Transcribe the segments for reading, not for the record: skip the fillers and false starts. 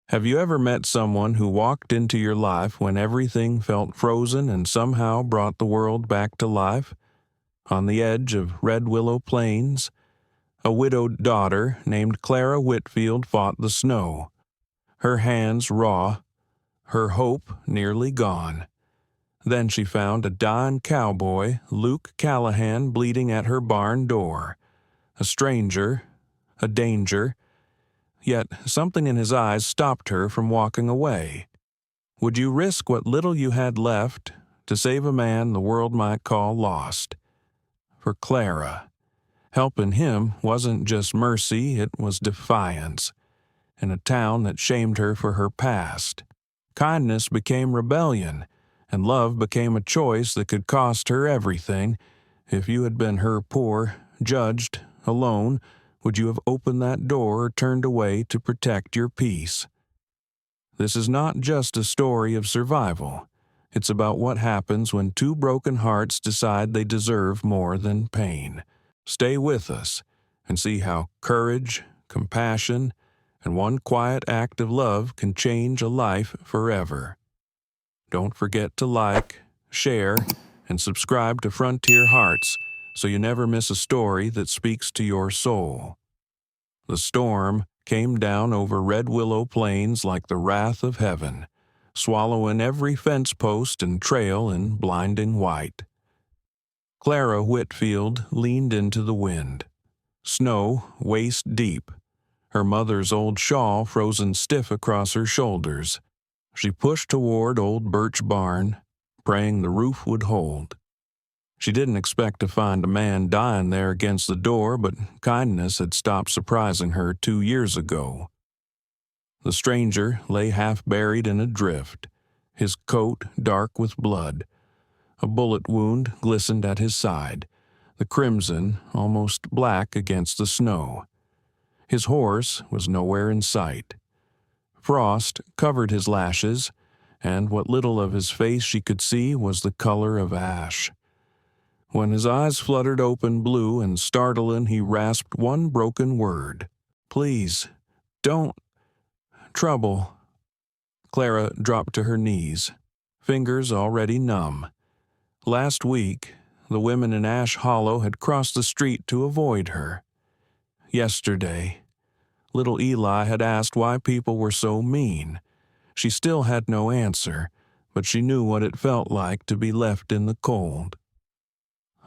Have you ever met someone who walked into your life when everything felt frozen and somehow brought the world back to life? On the edge of Redwillow Plains, a widowed daughter named Clara Whitfield fought the snow, her hands raw, her hope nearly gone. Then she found a dying cowboy, Luke Callahan, bleeding at her barn door. A stranger, a danger, yet something in his eyes stopped her from walking away. Would you risk what little you had left to save a man the world might call lost? For Clara, helping him wasn't just mercy, it was defiance. In a town that shamed her for her past, kindness became rebellion, and love became a choice that could cost her everything. If you had been her poor, judged, alone, would you have opened that door or turned away to protect your peace? This is not just a story of survival. It's about what happens when two broken hearts decide they deserve more than pain. Stay with us and see how courage, compassion, and one quiet act of love can change a life forever. Don't forget to like, share, and subscribe to Frontier Hearts so you never miss a story that speaks to your soul. The storm came down over Redwillow Plains like the wrath of heaven, swallowing every fence post and trail in blinding white. Clara Whitfield leaned into the wind, snow waist deep, her mother's old shawl frozen stiff across her shoulders. She pushed toward old Birch Barn, praying the roof would hold. She didn't expect to find a man dying there against the door, but kindness had stopped surprising her 2 years ago. The stranger lay half buried in a drift, his coat dark with blood. A bullet wound glistened at his side, the crimson almost black against the snow. His horse was nowhere in sight. Frost covered his lashes, and what little of his face she could see was the color of ash. When his eyes fluttered open blue and startling, he rasped one broken word. "Please, don't. Trouble." Clara dropped to her knees, fingers already numb. Last week, the women in Ash Hollow had crossed the street to avoid her. Yesterday, little Eli had asked why people were so mean. She still had no answer, but she knew what it felt like to be left in the cold.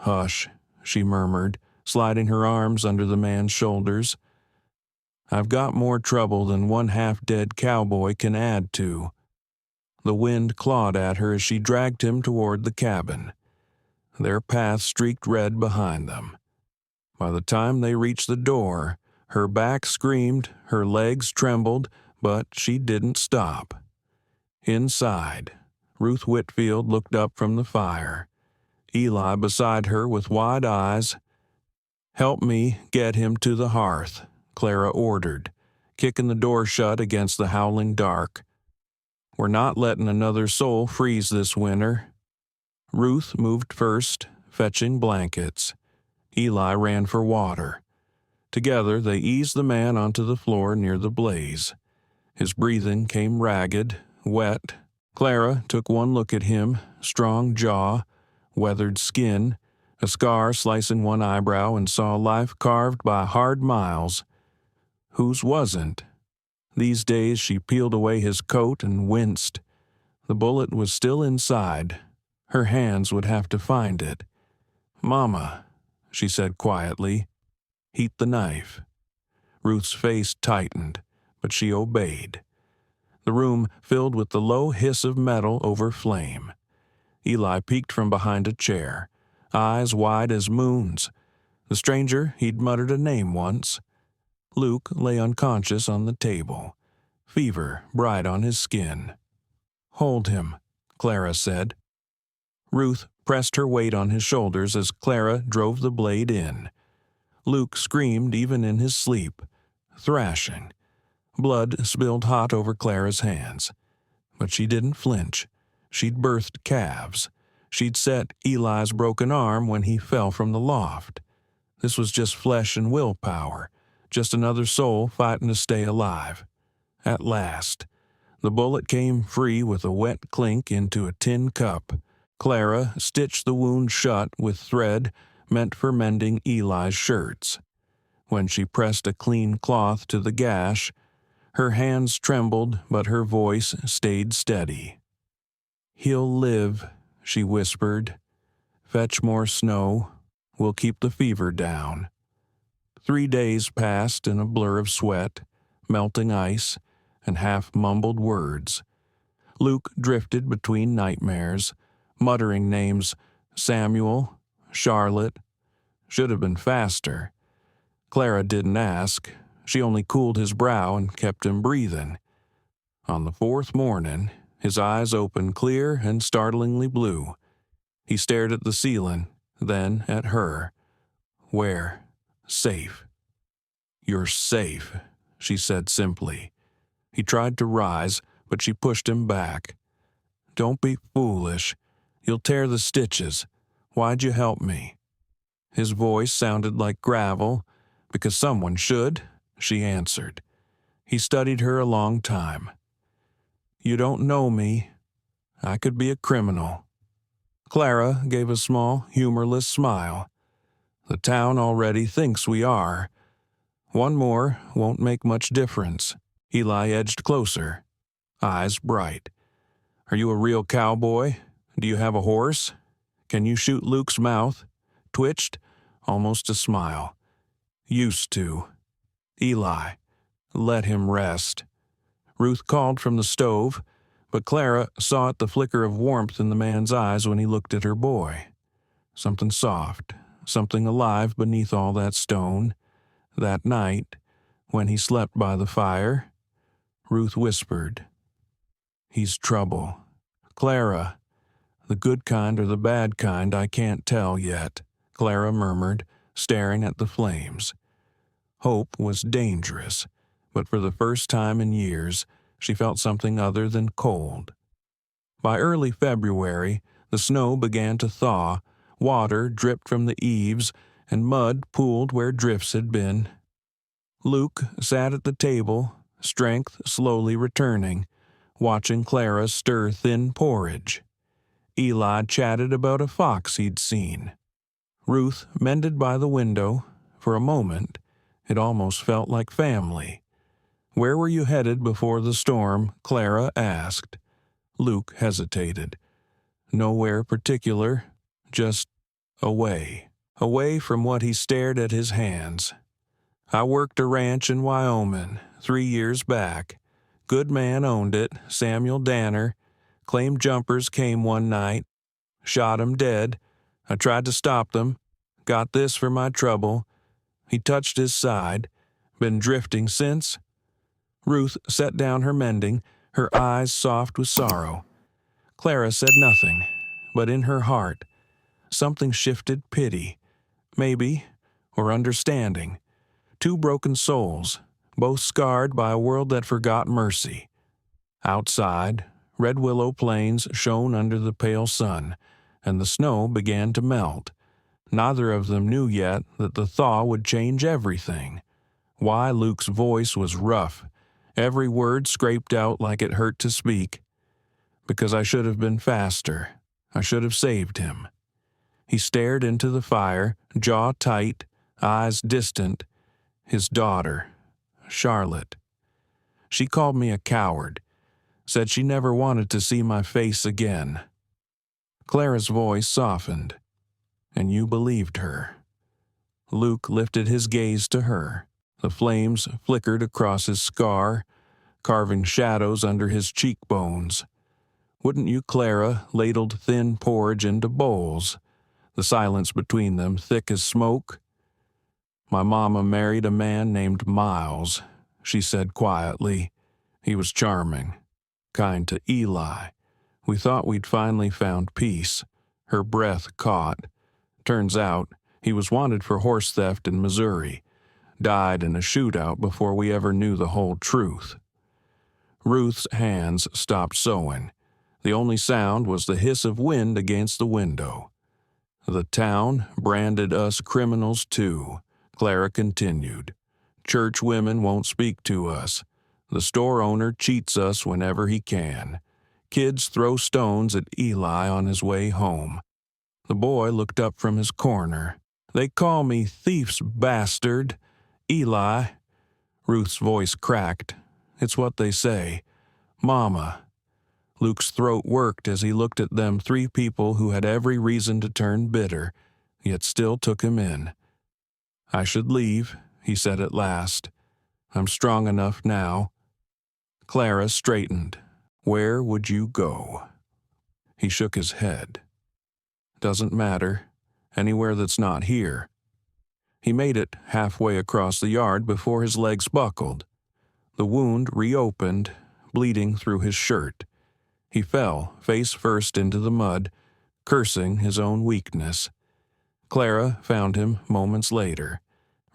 "Hush," she murmured, sliding her arms under the man's shoulders. "I've got more trouble than one half-dead cowboy can add to." The wind clawed at her as she dragged him toward the cabin. Their path streaked red behind them. By the time they reached the door, her back screamed, her legs trembled, but she didn't stop. Inside, Ruth Whitfield looked up from the fire. Eli beside her with wide eyes. "Help me get him to the hearth," Clara ordered, kicking the door shut against the howling dark. "We're not letting another soul freeze this winter." Ruth moved first, fetching blankets. Eli ran for water. Together they eased the man onto the floor near the blaze. His breathing came ragged, wet. Clara took one look at him, strong jaw, weathered skin, a scar slicing one eyebrow, and saw life carved by hard miles. Whose wasn't? These days she peeled away his coat and winced. The bullet was still inside. Her hands would have to find it. "Mama," she said quietly, "heat the knife." Ruth's face tightened, but she obeyed. The room filled with the low hiss of metal over flame. Eli peeked from behind a chair, eyes wide as moons. The stranger, he'd muttered a name once. Luke lay unconscious on the table, fever bright on his skin. "Hold him," Clara said. Ruth pressed her weight on his shoulders as Clara drove the blade in. Luke screamed even in his sleep, thrashing. Blood spilled hot over Clara's hands. But she didn't flinch. She'd birthed calves. She'd set Eli's broken arm when he fell from the loft. This was just flesh and willpower, just another soul fighting to stay alive. At last, The bullet came free with a wet clink into a tin cup. Clara stitched the wound shut with thread meant for mending Eli's shirts. When she pressed a clean cloth to the gash, her hands trembled, but her voice stayed steady. "He'll live," she whispered. "Fetch more snow. We'll keep the fever down." 3 days passed in a blur of sweat, melting ice, and half-mumbled words. Luke drifted between nightmares, muttering names Samuel, Charlotte. Should have been faster. Clara didn't ask. She only cooled his brow and kept him breathing. On the 4th morning, his eyes opened clear and startlingly blue. He stared at the ceiling, then at her. "Where? Safe." "You're safe," she said simply. He tried to rise, but she pushed him back. "Don't be foolish. You'll tear the stitches. Why'd you help me?" His voice sounded like gravel. "Because someone should," she answered. He studied her a long time. "You don't know me. I could be a criminal." Clara gave a small, humorless smile. "The town already thinks we are. One more won't make much difference." Eli edged closer, eyes bright. "Are you a real cowboy? Do you have a horse? Can you shoot?" Luke's mouth twitched, almost a smile. "Used to." "Eli, let him rest." Ruth called from the stove, but Clara saw at the flicker of warmth in the man's eyes when he looked at her boy. Something soft, something alive beneath all that stone. That night, when he slept by the fire, Ruth whispered, "He's trouble. Clara, the good kind or the bad kind, I can't tell yet," Clara murmured, staring at the flames. Hope was dangerous, but for the first time in years, she felt something other than cold. By early February, the snow began to thaw, water dripped from the eaves, and mud pooled where drifts had been. Luke sat at the table, strength slowly returning, watching Clara stir thin porridge. Eli chatted about a fox he'd seen. Ruth mended by the window. For a moment, it almost felt like family. "Where were you headed before the storm?" Clara asked. Luke hesitated. "Nowhere particular, just away. Away from what he stared at his hands. I worked a ranch in Wyoming 3 years back. Good man owned it, Samuel Danner. Claimed jumpers came one night. Shot him dead. I tried to stop them. Got this for my trouble." He touched his side. "Been drifting since?" Ruth set down her mending, her eyes soft with sorrow. Clara said nothing, but in her heart, something shifted pity, maybe, or understanding. 2 broken souls, both scarred by a world that forgot mercy. Outside, Redwillow Plains shone under the pale sun, and the snow began to melt. Neither of them knew yet that the thaw would change everything. Why Luke's voice was rough, every word scraped out like it hurt to speak. "Because I should have been faster. I should have saved him." He stared into the fire, jaw tight, eyes distant. His daughter, Charlotte. She called me a coward, said she never wanted to see my face again. Clara's voice softened. "And you believed her." Luke lifted his gaze to her. The flames flickered across his scar, carving shadows under his cheekbones. "Wouldn't you?" Clara ladled thin porridge into bowls, the silence between them thick as smoke. "My mama married a man named Miles," she said quietly. "He was charming, kind to Eli. We thought we'd finally found peace." Her breath caught. "Turns out he was wanted for horse theft in Missouri. Died in a shootout before we ever knew the whole truth." Ruth's hands stopped sewing. The only sound was the hiss of wind against the window. "The town branded us criminals too," Clara continued. "Church women won't speak to us. The store owner cheats us whenever he can. Kids throw stones at Eli on his way home. The boy looked up from his corner. They call me thief's bastard. Eli. Ruth's voice cracked. It's what they say. Mama. Luke's throat worked as he looked at them three people who had every reason to turn bitter, yet still took him in. I should leave, he said at last. I'm strong enough now. Clara straightened. Where would you go? He shook his head. Doesn't matter. Anywhere that's not here. He made it halfway across the yard before his legs buckled. The wound reopened, bleeding through his shirt. He fell face first into the mud, cursing his own weakness. Clara found him moments later,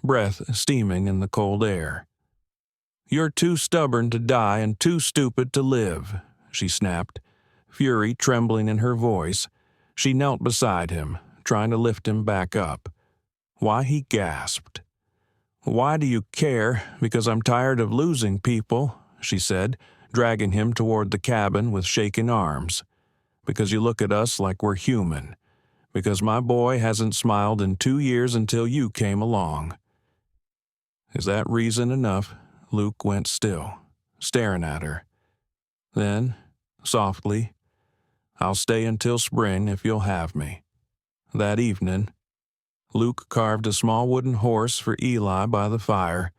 breath steaming in the cold air. You're too stubborn to die and too stupid to live, she snapped, fury trembling in her voice. She knelt beside him, trying to lift him back up. Why, he gasped. Why do you care? Because I'm tired of losing people, she said, dragging him toward the cabin with shaking arms. Because you look at us like we're human. Because my boy hasn't smiled in 2 years until you came along. Is that reason enough? Luke went still, staring at her. Then, softly, I'll stay until spring if you'll have me. That evening, Luke carved a small wooden horse for Eli by the fire.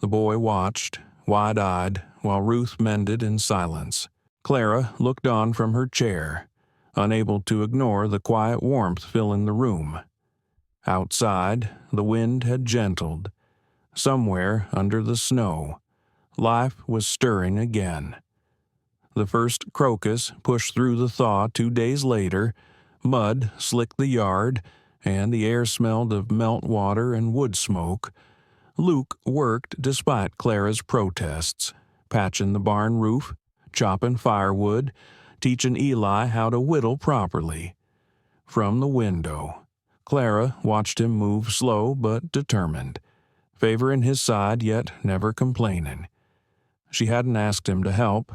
The boy watched, wide-eyed, while Ruth mended in silence. Clara looked on from her chair, unable to ignore the quiet warmth filling the room. Outside, the wind had gentled. Somewhere under the snow, life was stirring again. The first crocus pushed through the thaw 2 days later, mud slicked the yard, and the air smelled of meltwater and wood smoke. Luke worked despite Clara's protests, patching the barn roof, chopping firewood, teaching Eli how to whittle properly. From the window, Clara watched him move slow but determined, favoring his side yet never complaining. She hadn't asked him to help.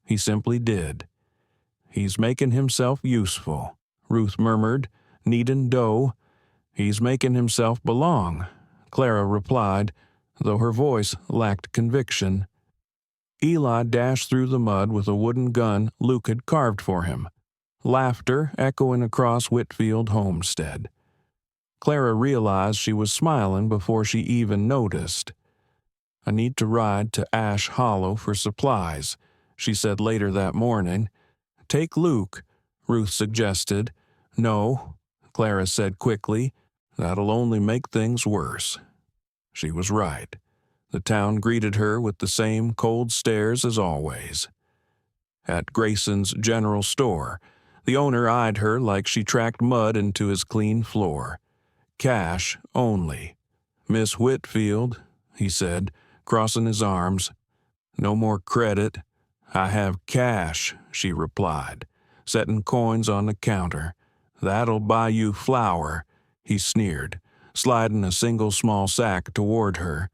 He simply did. He's making himself useful, Ruth murmured, kneading dough. He's making himself belong, Clara replied, though her voice lacked conviction. Eli dashed through the mud with a wooden gun Luke had carved for him, laughter echoing across Whitfield homestead. Clara realized she was smiling before she even noticed. I need to ride to Ash Hollow for supplies, she said later that morning. Take Luke, Ruth suggested. No, Clara said quickly. That'll only make things worse. She was right. The town greeted her with the same cold stares as always. At Grayson's general store, the owner eyed her like she tracked mud into his clean floor. Cash only. Miss Whitfield, he said, crossing his arms. No more credit. I have cash, she replied, setting coins on the counter. That'll buy you flour, he sneered, sliding a single small sack toward her.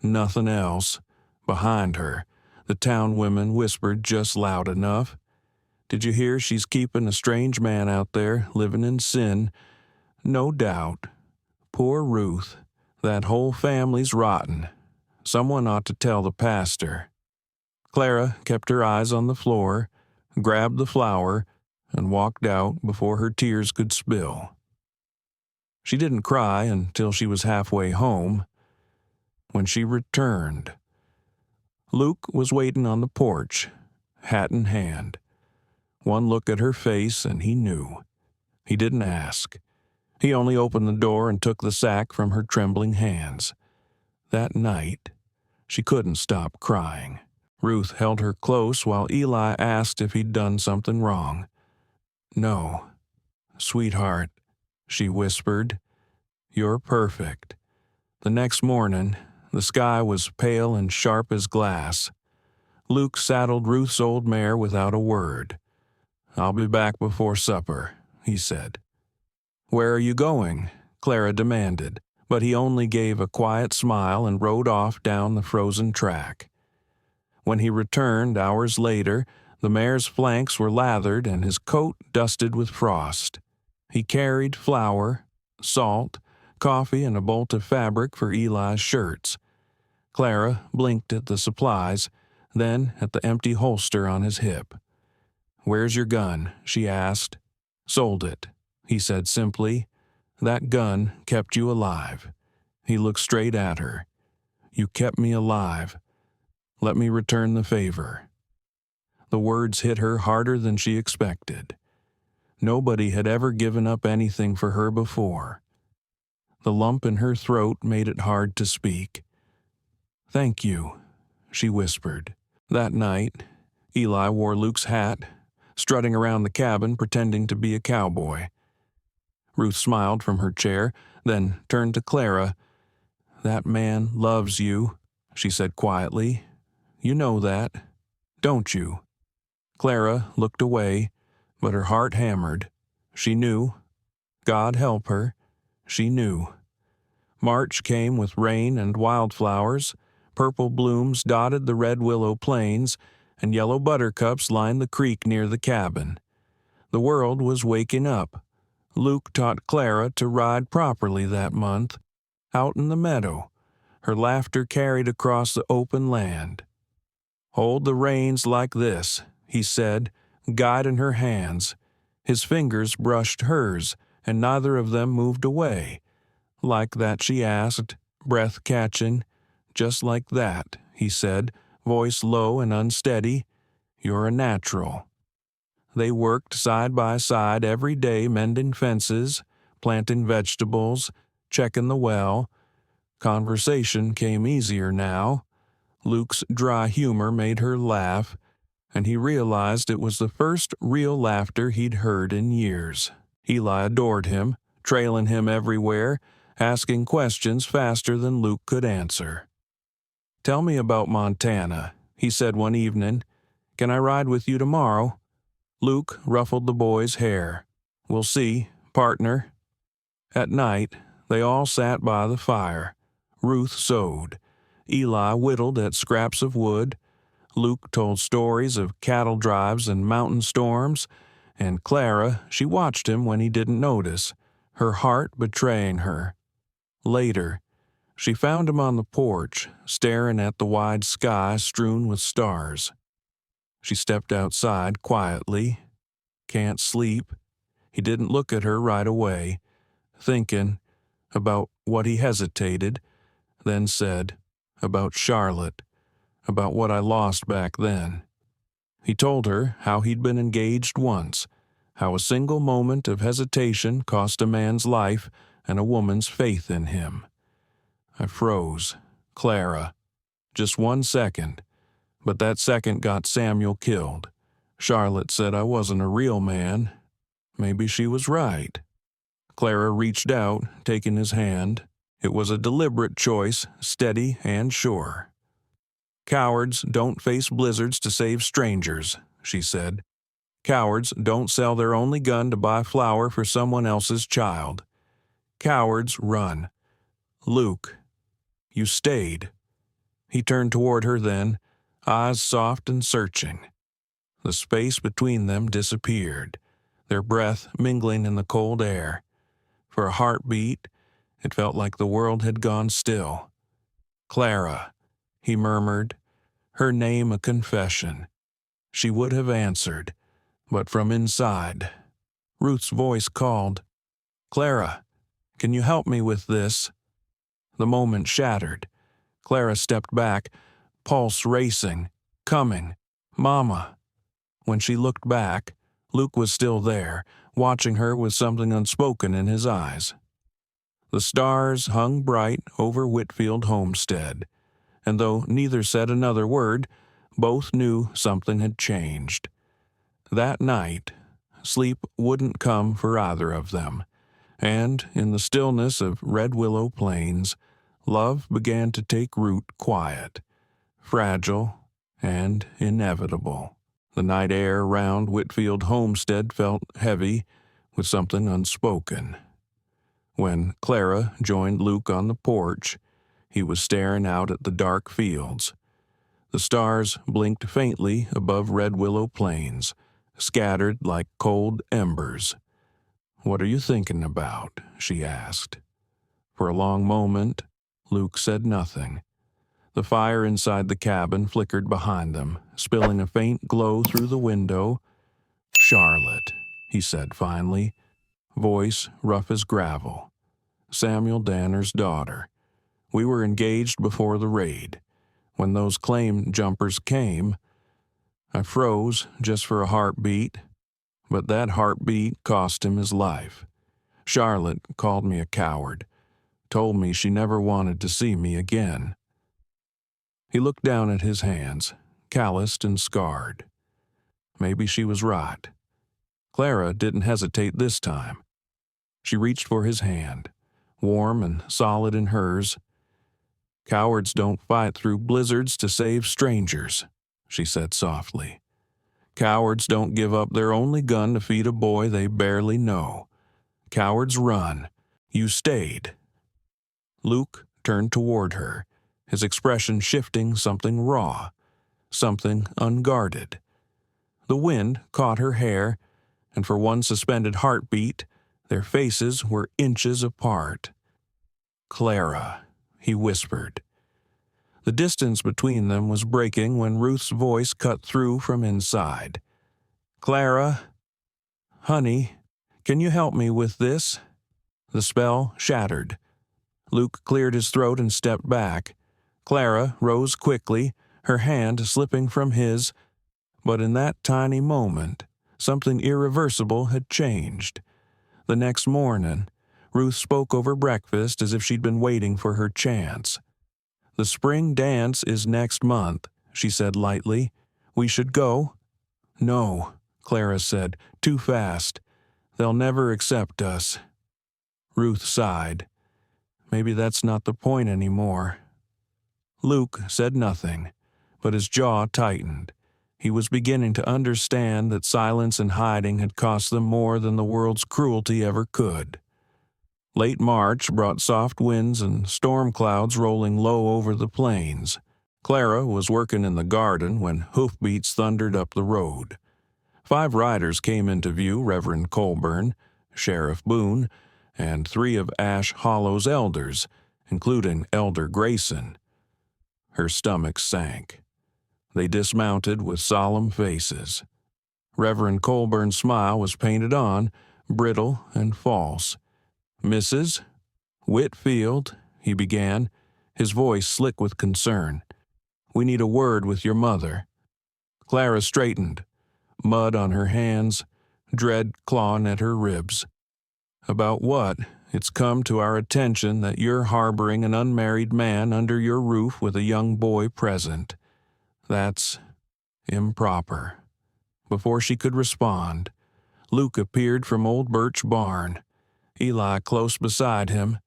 Nothing else. Behind her, the town women whispered just loud enough. Did you hear she's keeping a strange man out there, living in sin? No doubt. Poor Ruth. That whole family's rotten. Someone ought to tell the pastor. Clara kept her eyes on the floor, grabbed the flour, and walked out before her tears could spill. She didn't cry until she was halfway home. When she returned, Luke was waiting on the porch, hat in hand. One look at her face and he knew. He didn't ask. He only opened the door and took the sack from her trembling hands. That night, she couldn't stop crying. Ruth held her close while Eli asked if he'd done something wrong. No, sweetheart, she whispered. You're perfect. The next morning, the sky was pale and sharp as glass. Luke saddled Ruth's old mare without a word. I'll be back before supper, he said. Where are you going? Clara demanded, but he only gave a quiet smile and rode off down the frozen track. When he returned hours later, the mare's flanks were lathered and his coat dusted with frost. He carried flour, salt, coffee, and a bolt of fabric for Eli's shirts. Clara blinked at the supplies, then at the empty holster on his hip. "Where's your gun?" she asked. "Sold it," he said simply. "That gun kept you alive." He looked straight at her. "You kept me alive. Let me return the favor." The words hit her harder than she expected. Nobody had ever given up anything for her before. The lump in her throat made it hard to speak. "Thank you," she whispered. That night, Eli wore Luke's hat, strutting around the cabin pretending to be a cowboy. Ruth smiled from her chair, then turned to Clara. "That man loves you," she said quietly. "You know that, don't you?" Clara looked away, but her heart hammered. She knew. God help her. She knew. March came with rain and wildflowers. Purple blooms dotted the Redwillow Plains, and yellow buttercups lined the creek near the cabin. The world was waking up. Luke taught Clara to ride properly that month, out in the meadow. Her laughter carried across the open land. "Hold the reins like this," he said, guiding her hands. His fingers brushed hers, and neither of them moved away. "Like that?" she asked, breath catching. "Just like that," he said, voice low and unsteady. "You're a natural." They worked side by side every day, mending fences, planting vegetables, checking the well. Conversation came easier now. Luke's dry humor made her laugh, and he realized it was the first real laughter he'd heard in years. Eli adored him, trailing him everywhere, asking questions faster than Luke could answer. "Tell me about Montana," he said one evening. "Can I ride with you tomorrow?" Luke ruffled the boy's hair. "We'll see, partner." At night, they all sat by the fire. Ruth sewed. Eli whittled at scraps of wood. Luke told stories of cattle drives and mountain storms, and Clara, she watched him when he didn't notice, her heart betraying her. Later, she found him on the porch, staring at the wide sky strewn with stars. She stepped outside quietly. "Can't sleep." He didn't look at her right away, thinking about what he hesitated, then said, "About Charlotte, about what I lost back then." He told her how he'd been engaged once, how a single moment of hesitation cost a man's life and a woman's faith in him. I froze. Clara. Just 1 second. But that second got Samuel killed. Charlotte said I wasn't a real man. Maybe she was right. Clara reached out, taking his hand. It was a deliberate choice, steady and sure. "Cowards don't face blizzards to save strangers," she said. "Cowards don't sell their only gun to buy flour for someone else's child. Cowards run. Luke, you stayed." He turned toward her then, eyes soft and searching. The space between them disappeared, their breath mingling in the cold air. For a heartbeat, it felt like the world had gone still. "Clara," he murmured, her name a confession. She would have answered, but from inside, Ruth's voice called, "Clara, can you help me with this?" The moment shattered. Clara stepped back, pulse racing, coming. "Mama." When she looked back, Luke was still there, watching her with something unspoken in his eyes. The stars hung bright over Whitfield Homestead, and though neither said another word, both knew something had changed. That night, sleep wouldn't come for either of them, and in the stillness of Redwillow Plains, love began to take root quiet, fragile, and inevitable. The night air round Whitfield Homestead felt heavy with something unspoken. When Clara joined Luke on the porch, he was staring out at the dark fields. The stars blinked faintly above Redwillow Plains, scattered like cold embers. "What are you thinking about?" she asked. For a long moment, Luke said nothing. The fire inside the cabin flickered behind them, spilling a faint glow through the window. "Charlotte," he said finally, voice rough as gravel. "Samuel Danner's daughter. We were engaged before the raid. When those claim jumpers came, I froze just for a heartbeat, but that heartbeat cost him his life. Charlotte called me a coward, told me she never wanted to see me again." He looked down at his hands, calloused and scarred. Maybe she was right. Clara didn't hesitate this time. She reached for his hand, warm and solid in hers. "Cowards don't fight through blizzards to save strangers," she said softly. "Cowards don't give up their only gun to feed a boy they barely know. Cowards run. You stayed." Luke turned toward her, his expression shifting something raw, something unguarded. The wind caught her hair, and for one suspended heartbeat, their faces were inches apart. "Clara," he whispered. The distance between them was breaking when Ruth's voice cut through from inside. "Clara, honey, can you help me with this?" The spell shattered. Luke cleared his throat and stepped back. Clara rose quickly, her hand slipping from his, but in that tiny moment, something irreversible had changed. The next morning, Ruth spoke over breakfast as if she'd been waiting for her chance. "The spring dance is next month," she said lightly. "We should go?" "No," Clara said, "too fast. They'll never accept us." Ruth sighed. Maybe that's not the point anymore. Luke said nothing, but his jaw tightened. He was beginning to understand that silence and hiding had cost them more than the world's cruelty ever could. Late March brought soft winds and storm clouds rolling low over the plains. Clara was working in the garden when hoofbeats thundered up the road. 5 riders came into view: Reverend Colburn, Sheriff Boone, and 3 of Ash Hollow's elders, including Elder Grayson. Her stomach sank. They dismounted with solemn faces. Reverend Colburn's smile was painted on, brittle and false. "Mrs. Whitfield," he began, his voice slick with concern. "We need a word with your mother." Clara straightened, mud on her hands, dread clawing at her ribs. "About what? It's come to our attention that you're harboring an unmarried man under your roof with a young boy present. That's improper." Before she could respond, Luke appeared from old Birch Barn, Eli close beside him.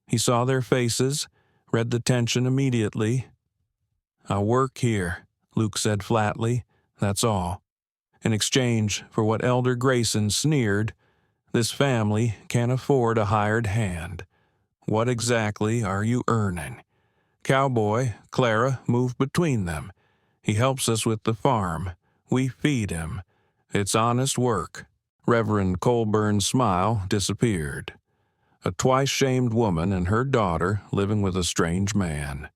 He saw their faces, read the tension immediately. "I work here," Luke said flatly. "That's all. In exchange for what Elder Grayson sneered, this family can't afford a hired hand. What exactly are you earning?" Cowboy, Clara, moved between them. "He helps us with the farm. We feed him. It's honest work." Reverend Colburn's smile disappeared. "A twice-shamed woman and her daughter living with a strange man.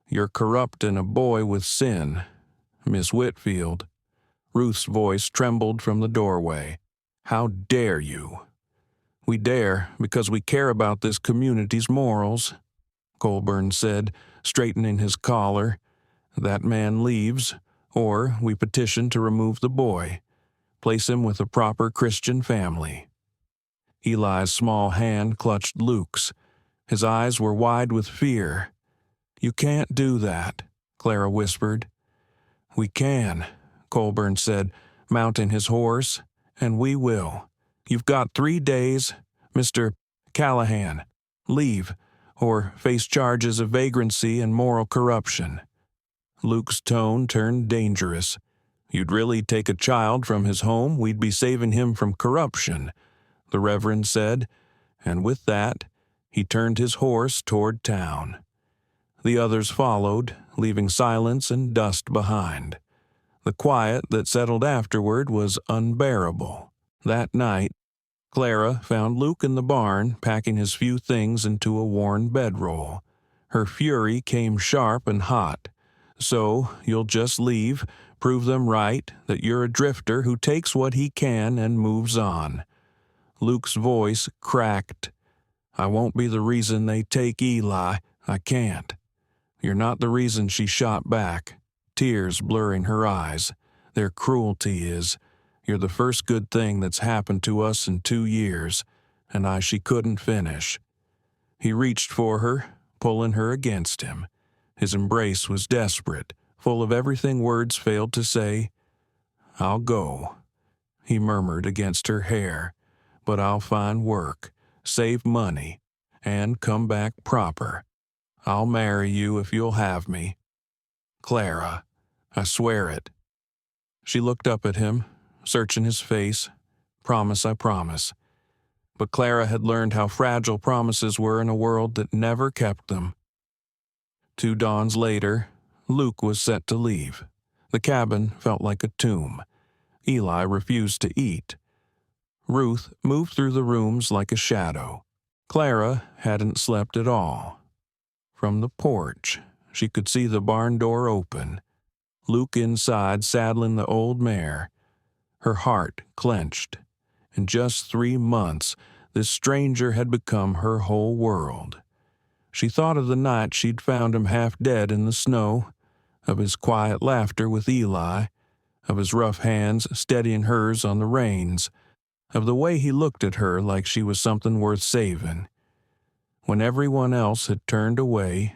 You're corrupting a boy with sin, Miss Whitfield." Ruth's voice trembled from the doorway. "How dare you?" "We dare because we care about this community's morals," Colburn said, straightening his collar. "That man leaves, or we petition to remove the boy, place him with a proper Christian family." Eli's small hand clutched Luke's. His eyes were wide with fear. "You can't do that," Clara whispered. "We can," Colburn said, mounting his horse, "and we will. You've got 3 days, Mr. Callahan. Leave, or face charges of vagrancy and moral corruption." Luke's tone turned dangerous. "You'd really take a child from his home, we'd be saving him from corruption," the Reverend said, and with that, he turned his horse toward town. The others followed, leaving silence and dust behind. The quiet that settled afterward was unbearable. That night, Clara found Luke in the barn packing his few things into a worn bedroll. Her fury came sharp and hot. "So, you'll just leave, prove them right, that you're a drifter who takes what he can and moves on." Luke's voice cracked. "I won't be the reason they take Eli. I can't." "You're not the reason," she shot back, tears blurring her eyes. "Their cruelty is. You're the first good thing that's happened to us in 2 years." And she couldn't finish. He reached for her, pulling her against him. His embrace was desperate, full of everything words failed to say. "I'll go," he murmured against her hair, "but I'll find work, save money, and come back proper. I'll marry you if you'll have me. Clara, I swear it." She looked up at him, searching his face. "Promise, I promise." But Clara had learned how fragile promises were in a world that never kept them. 2 dawns later, Luke was set to leave. The cabin felt like a tomb. Eli refused to eat. Ruth moved through the rooms like a shadow. Clara hadn't slept at all. From the porch, she could see the barn door open. Luke inside saddling the old mare. Her heart clenched. In just 3 months, this stranger had become her whole world. She thought of the night she'd found him half dead in the snow, of his quiet laughter with Eli, of his rough hands steadying hers on the reins, of the way he looked at her like she was something worth saving. When everyone else had turned away,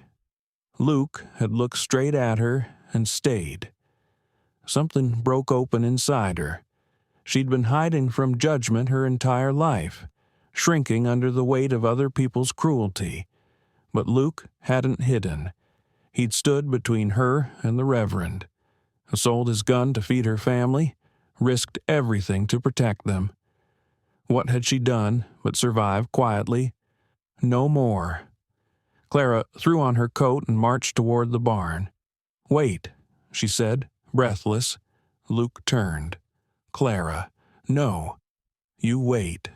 Luke had looked straight at her and stayed. Something broke open inside her. She'd been hiding from judgment her entire life, shrinking under the weight of other people's cruelty. But Luke hadn't hidden. He'd stood between her and the Reverend, sold his gun to feed her family, risked everything to protect them. What had she done but survive quietly? No more. Clara threw on her coat and marched toward the barn. "Wait," she said, breathless. Luke turned. "Clara, no. You wait."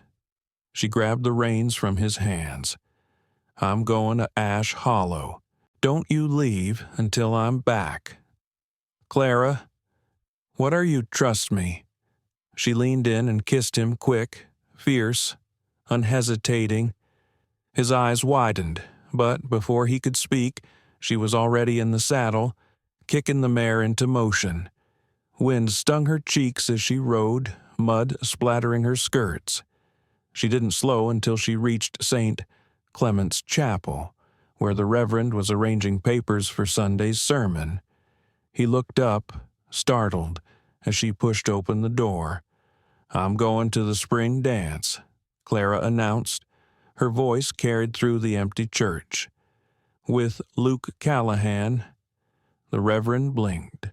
She grabbed the reins from his hands. "I'm going to Ash Hollow. Don't you leave until I'm back." "Clara, what are you? Trust me." She leaned in and kissed him quick, fierce, unhesitating. His eyes widened, but before he could speak, she was already in the saddle, kicking the mare into motion. Wind stung her cheeks as she rode, mud splattering her skirts. She didn't slow until she reached St. Clement's Chapel, where the Reverend was arranging papers for Sunday's sermon. He looked up, startled, as she pushed open the door. "I'm going to the spring dance," Clara announced. Her voice carried through the empty church. "With Luke Callahan." The Reverend blinked.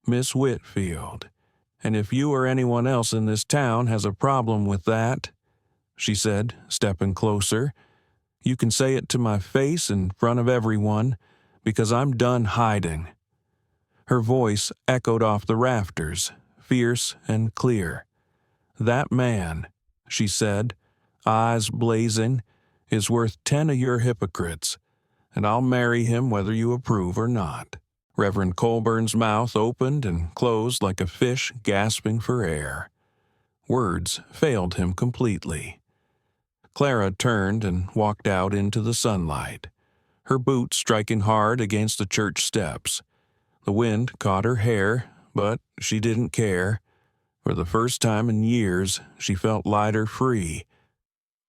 "Miss Whitfield, and if you or anyone else in this town has a problem with that," she said, stepping closer, "you can say it to my face in front of everyone, because I'm done hiding." Her voice echoed off the rafters, fierce and clear. "That man," she said, eyes blazing, "is worth 10 of your hypocrites, and I'll marry him whether you approve or not." Reverend Colburn's mouth opened and closed like a fish gasping for air. Words failed him completely. Clara turned and walked out into the sunlight, her boots striking hard against the church steps. The wind caught her hair, but she didn't care. For the first time in years, she felt lighter free.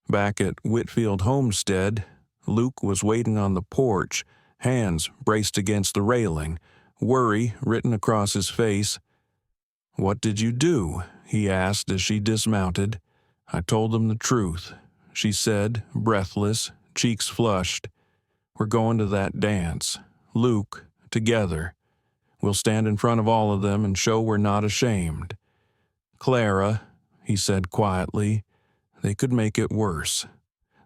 Back at Whitfield Homestead, Luke was waiting on the porch, hands braced against the railing, worry written across his face. "What did you do?" he asked as she dismounted. "I told them the truth," she said, breathless, cheeks flushed. "We're going to that dance. Luke, together. We'll stand in front of all of them and show we're not ashamed." "Clara," he said quietly, "they could make it worse."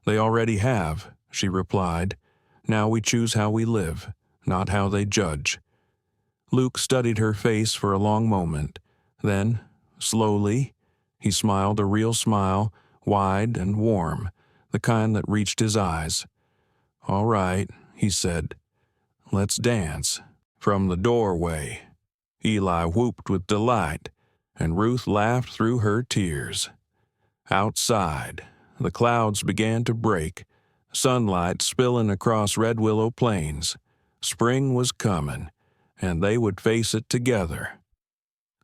"They already have," she replied. "Now we choose how we live. not how they judge. Luke studied her face for a long moment. Then, slowly, he smiled a real smile, wide and warm, the kind that reached his eyes. "All right," he said. "Let's dance." From the doorway, Eli whooped with delight, and Ruth laughed through her tears. Outside, the clouds began to break, sunlight spilling across Redwillow Plains. Spring was coming, and they would face it together.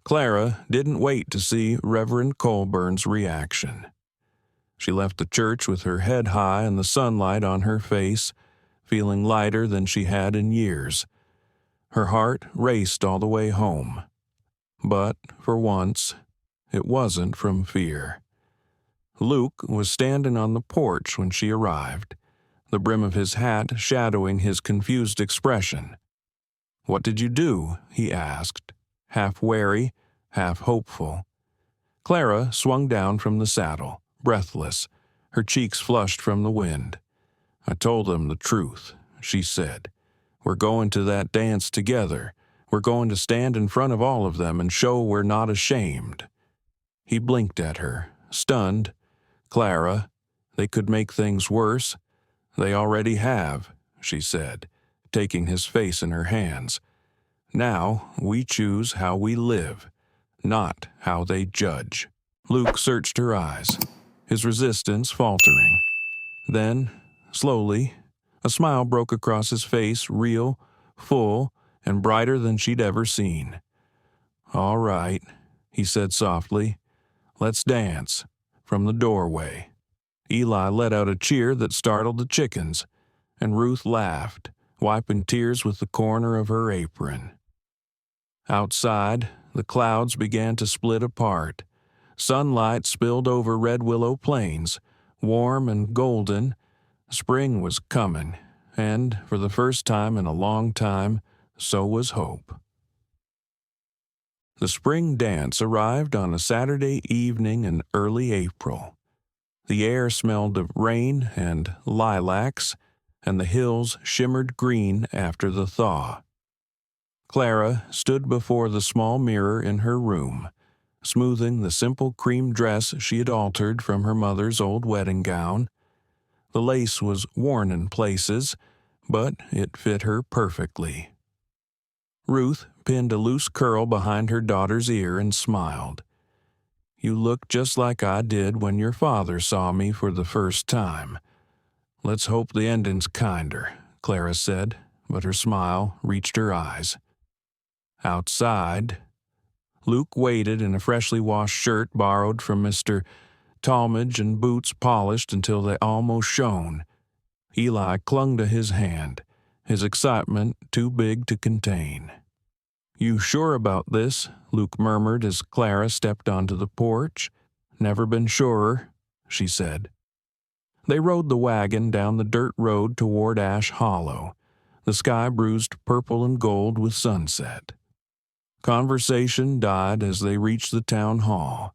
Clara didn't wait to see Reverend Colburn's reaction. She left the church with her head high and the sunlight on her face, feeling lighter than she had in years. Her heart raced all the way home. But, for once, it wasn't from fear. Luke was standing on the porch when she arrived, the brim of his hat shadowing his confused expression. "What did you do?" he asked, half wary, half hopeful. Clara swung down from the saddle, breathless, her cheeks flushed from the wind. "I told them the truth," she said. "We're going to that dance together. We're going to stand in front of all of them and show we're not ashamed." He blinked at her, stunned. "Clara, they could make things worse." "They already have," she said, taking his face in her hands. "Now we choose how we live, not how they judge." Luke searched her eyes, his resistance faltering. Then, slowly, a smile broke across his face, real, full, and brighter than she'd ever seen. "All right," he said softly. "Let's dance." From the doorway, Eli let out a cheer that startled the chickens, and Ruth laughed, wiping tears with the corner of her apron. Outside, the clouds began to split apart. Sunlight spilled over Redwillow Plains, warm and golden. Spring was coming, and, for the first time in a long time, so was hope. The spring dance arrived on a Saturday evening in early April. The air smelled of rain and lilacs, and the hills shimmered green after the thaw. Clara stood before the small mirror in her room, smoothing the simple cream dress she had altered from her mother's old wedding gown. The lace was worn in places, but it fit her perfectly. Ruth pinned a loose curl behind her daughter's ear and smiled. "You look just like I did when your father saw me for the first time. Let's hope the ending's kinder," Clara said, but her smile reached her eyes. Outside, Luke waited in a freshly washed shirt borrowed from Mr. Talmadge and boots polished until they almost shone. Eli clung to his hand, his excitement too big to contain. "You sure about this?" Luke murmured as Clara stepped onto the porch. "Never been surer," she said. They rode the wagon down the dirt road toward Ash Hollow, the sky bruised purple and gold with sunset. Conversation died as they reached the town hall.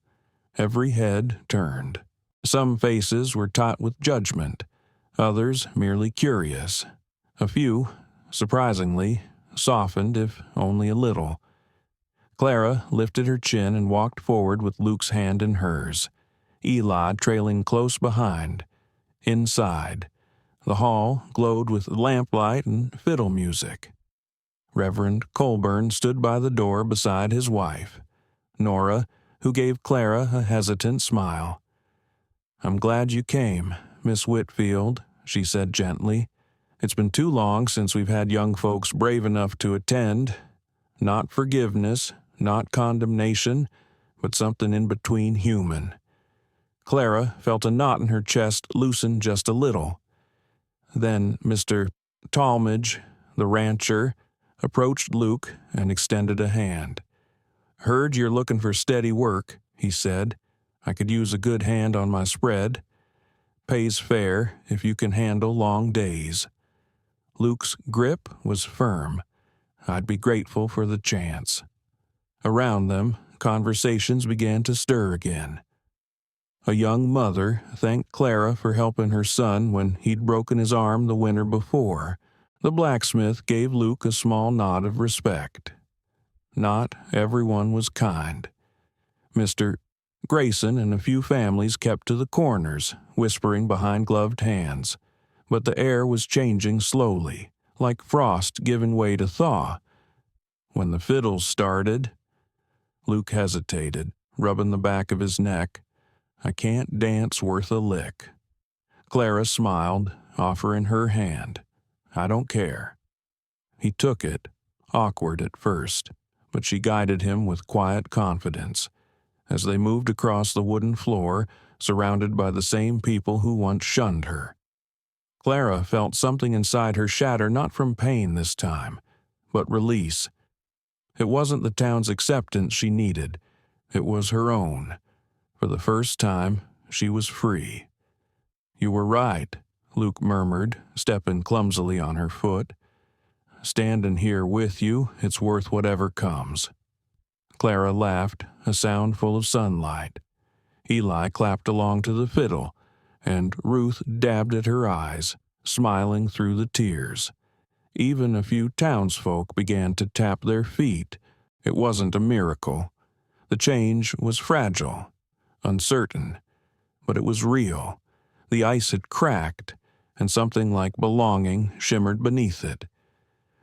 Every head turned. Some faces were taut with judgment, others merely curious. A few, surprisingly, softened if only a little. Clara lifted her chin and walked forward with Luke's hand in hers, Eli trailing close behind. Inside, the hall glowed with lamplight and fiddle music. Reverend Colburn stood by the door beside his wife, Nora, who gave Clara a hesitant smile. "I'm glad you came, Miss Whitfield," she said gently. "It's been too long since we've had young folks brave enough to attend. Not forgiveness, not condemnation, but something in between human." Clara felt a knot in her chest loosen just a little. Then Mr. Talmadge, the rancher, approached Luke and extended a hand. "Heard you're looking for steady work," he said. "I could use a good hand on my spread. Pays fair if you can handle long days." Luke's grip was firm. "I'd be grateful for the chance." Around them, conversations began to stir again. A young mother thanked Clara for helping her son when he'd broken his arm the winter before. The blacksmith gave Luke a small nod of respect. Not everyone was kind. Mr. Grayson and a few families kept to the corners, whispering behind gloved hands, but the air was changing slowly, like frost giving way to thaw. When the fiddles started, Luke hesitated, rubbing the back of his neck. I can't dance worth a lick. Clara smiled, offering her hand. I don't care. He took it, awkward at first, but she guided him with quiet confidence. As they moved across the wooden floor, surrounded by the same people who once shunned her. Clara felt something inside her shatter, not from pain this time, but release. It wasn't the town's acceptance she needed. It was her own. For the first time, she was free. You were right, Luke murmured, stepping clumsily on her foot. Standing here with you, it's worth whatever comes. Clara laughed, a sound full of sunlight. Eli clapped along to the fiddle, and Ruth dabbed at her eyes, smiling through the tears. Even a few townsfolk began to tap their feet. It wasn't a miracle. The change was fragile, uncertain, but it was real. The ice had cracked, and something like belonging shimmered beneath it.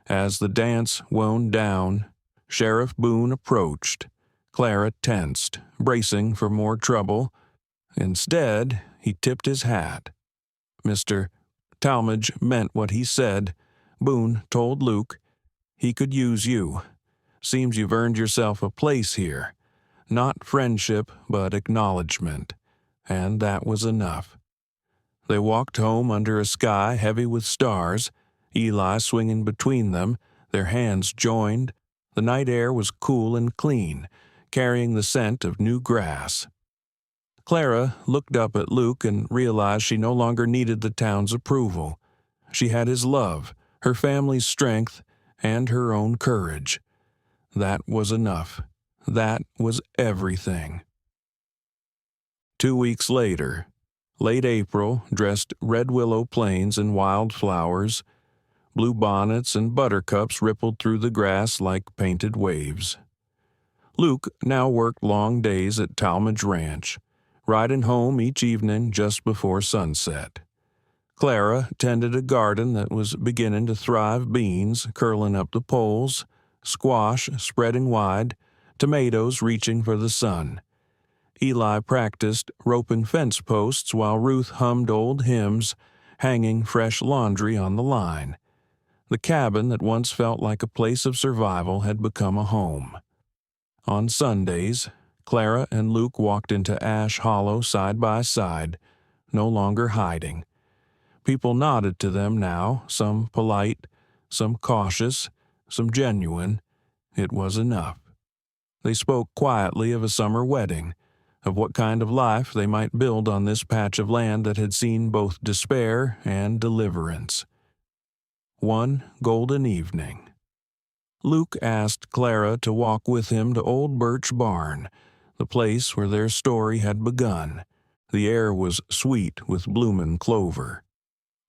As the dance wound down, Sheriff Boone approached. Clara tensed, bracing for more trouble. Instead, he tipped his hat. Mr. Talmadge meant what he said. Boone told Luke, he could use you. Seems you've earned yourself a place here. Not friendship, but acknowledgement. And that was enough. They walked home under a sky heavy with stars, Eli swinging between them, their hands joined. The night air was cool and clean, carrying the scent of new grass. Clara looked up at Luke and realized she no longer needed the town's approval. She had his love, her family's strength, and her own courage. That was enough. That was everything. 2 weeks later, late April dressed Redwillow Plains in wildflowers. Blue bonnets and buttercups rippled through the grass like painted waves. Luke now worked long days at Talmadge Ranch, riding home each evening just before sunset. Clara tended a garden that was beginning to thrive, beans curling up the poles, squash spreading wide, tomatoes reaching for the sun. Eli practiced roping fence posts while Ruth hummed old hymns, hanging fresh laundry on the line. The cabin that once felt like a place of survival had become a home. On Sundays, Clara and Luke walked into Ash Hollow side by side, no longer hiding. People nodded to them now, some polite, some cautious, some genuine. It was enough. They spoke quietly of a summer wedding, of what kind of life they might build on this patch of land that had seen both despair and deliverance. One golden evening, Luke asked Clara to walk with him to Old Birch Barn, the place where their story had begun. The air was sweet with bloomin' clover.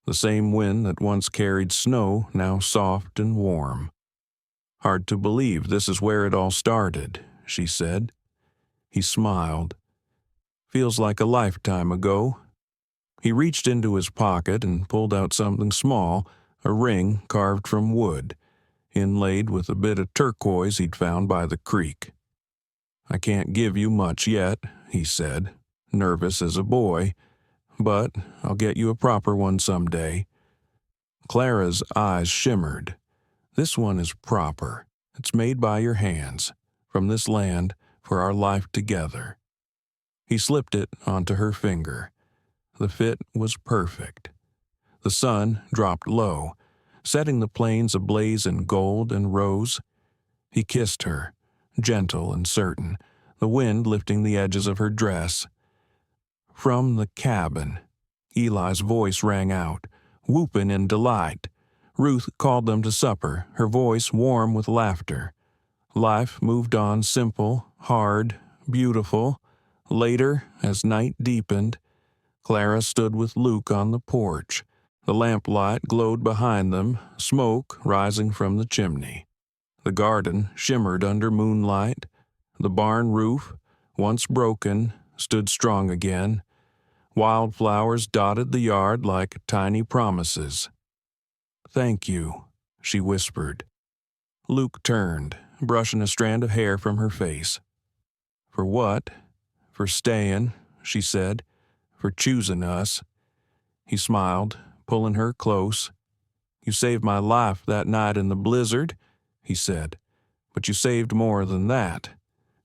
The same wind that once carried snow, now soft and warm. Hard to believe this is where it all started, she said. He smiled. Feels like a lifetime ago. He reached into his pocket and pulled out something small, a ring carved from wood, inlaid with a bit of turquoise he'd found by the creek. I can't give you much yet, he said, nervous as a boy, but I'll get you a proper one someday. Clara's eyes shimmered. This one is proper. It's made by your hands, from this land, for our life together. He slipped it onto her finger. The fit was perfect. The sun dropped low, setting the plains ablaze in gold and rose. He kissed her, gentle and certain, the wind lifting the edges of her dress. From the cabin, Eli's voice rang out, whooping in delight. Ruth called them to supper, her voice warm with laughter. Life moved on simple, hard, beautiful. Later, as night deepened, Clara stood with Luke on the porch, The lamplight glowed behind them, smoke rising from the chimney. The garden shimmered under moonlight. The barn roof, once broken, stood strong again. Wildflowers dotted the yard like tiny promises. "Thank you," she whispered. Luke turned, brushing a strand of hair from her face. "For what?" "For staying," she said. "For choosing us." He smiled, pulling her close. "You saved my life that night in the blizzard," he said. "But you saved more than that.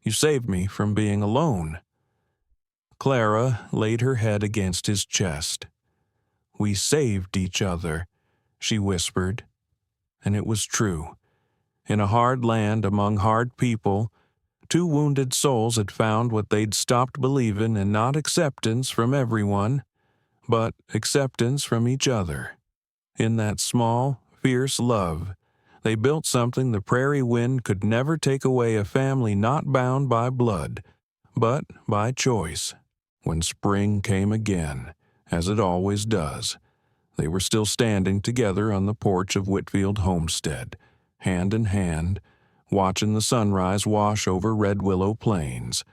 You saved me from being alone." Clara laid her head against his chest. "We saved each other," she whispered. And it was true. In a hard land among hard people, two wounded souls had found what they'd stopped believing in, not acceptance from everyone, but acceptance from each other. In that small, fierce love, they built something the prairie wind could never take away, a family not bound by blood, but by choice. When spring came again, as it always does, they were still standing together on the porch of Whitfield homestead, hand in hand, watching the sunrise wash over Redwillow Plains.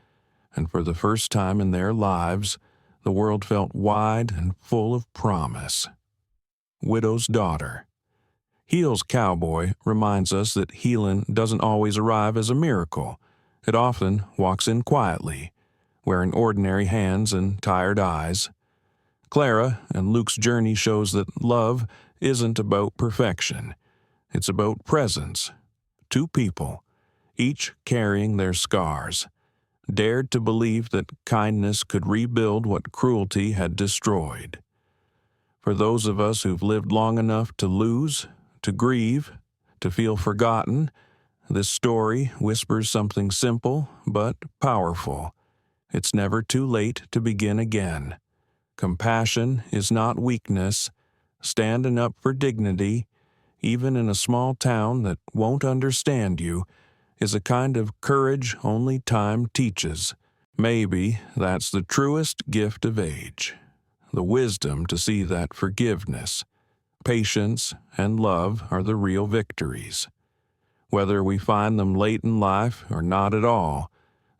And for the first time in their lives, the world felt wide and full of promise. Widow's Daughter. Heal's Cowboy reminds us that healing doesn't always arrive as a miracle. It often walks in quietly, wearing ordinary hands and tired eyes. Clara and Luke's journey shows that love isn't about perfection. It's about presence. Two people, each carrying their scars, dared to believe that kindness could rebuild what cruelty had destroyed. For those of us who've lived long enough to lose, to grieve, to feel forgotten, this story whispers something simple but powerful. It's never too late to begin again. Compassion is not weakness. Standing up for dignity, even in a small town that won't understand you, is a kind of courage only time teaches. Maybe that's the truest gift of age. The wisdom to see that forgiveness, patience, and love are the real victories. Whether we find them late in life or not at all,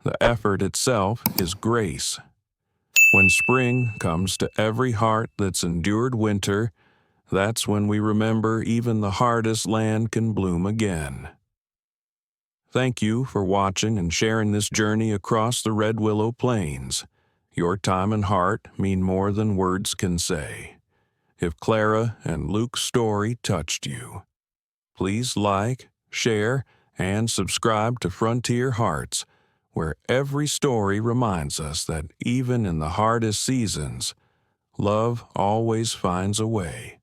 the effort itself is grace. When spring comes to every heart that's endured winter, that's when we remember even the hardest land can bloom again. Thank you for watching and sharing this journey across the Redwillow Plains. Your time and heart mean more than words can say. If Clara and Luke's story touched you, please like, share, and subscribe to Frontier Hearts, where every story reminds us that even in the hardest seasons, love always finds a way.